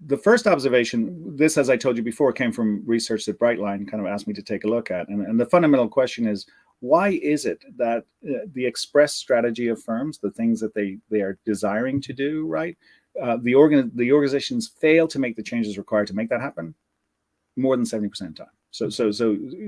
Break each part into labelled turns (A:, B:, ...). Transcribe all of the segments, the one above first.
A: the first observation, this, as I told you before, came from research that Brightline kind of asked me to take a look at. And the fundamental question is, why is it that the express strategy of firms, the things that they are desiring to do, right? The organizations fail to make the changes required to make that happen more than 70% of the time. So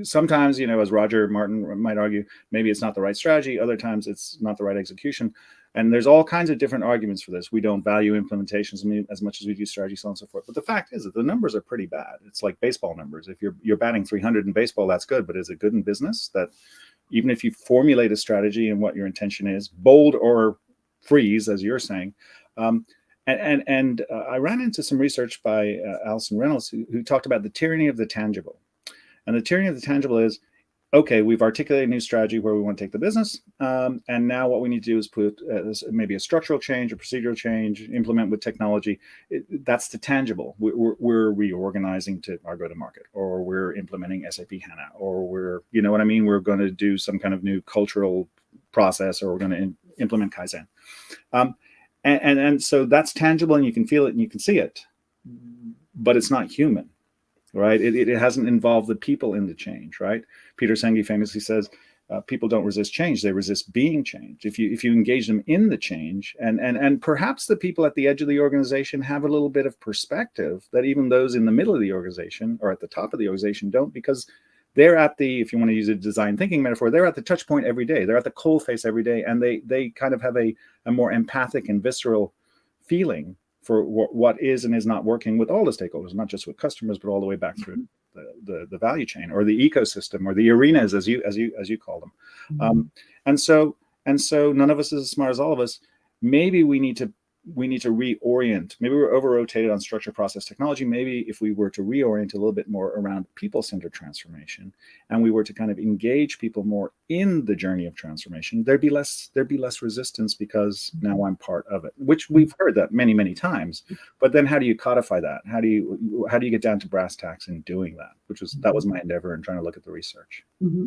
A: sometimes, as Roger Martin might argue, maybe it's not the right strategy. Other times it's not the right execution. And there's all kinds of different arguments for this. We don't value implementations as much as we do strategy, so on and so forth. But the fact is that the numbers are pretty bad. It's like baseball numbers. If you're batting 300 in baseball, that's good. But is it good in business? That even if you formulate a strategy and what your intention is, bold or freeze, as you're saying, I ran into some research by Alison Reynolds, who talked about the tyranny of the tangible. And the tyranny of the tangible is, okay, we've articulated a new strategy where we want to take the business. And now what we need to do is put maybe a structural change, a procedural change, implement with technology. That's the tangible. We're reorganizing to our go-to-market, or we're implementing SAP HANA, or we're going to do some kind of new cultural process, or we're going to implement Kaizen. And so that's tangible, and you can feel it and you can see it, but it's not human, right? It hasn't involved the people in the change, right? Peter Senge famously says, people don't resist change, they resist being changed. If you engage them in the change, and perhaps the people at the edge of the organization have a little bit of perspective that even those in the middle of the organization or at the top of the organization don't, because they're at the, if you want to use a design thinking metaphor, they're at the touch point every day. They're at the coal face every day, and they kind of have a more empathic and visceral feeling for what is and is not working with all the stakeholders, not just with customers, but all the way back through the value chain, or the ecosystem, or the arenas, as you call them. Mm-hmm. And so none of us is as smart as all of us. Maybe we need to reorient. Maybe we're over-rotated on structure, process, technology. Maybe if we were to reorient a little bit more around people-centered transformation, and we were to kind of engage people more in the journey of transformation, there'd be less resistance, because now I'm part of it, which we've heard that many, many times. But then how do you codify that? How do you get down to brass tacks in doing that? That was my endeavor in trying to look at the research.
B: Mm-hmm.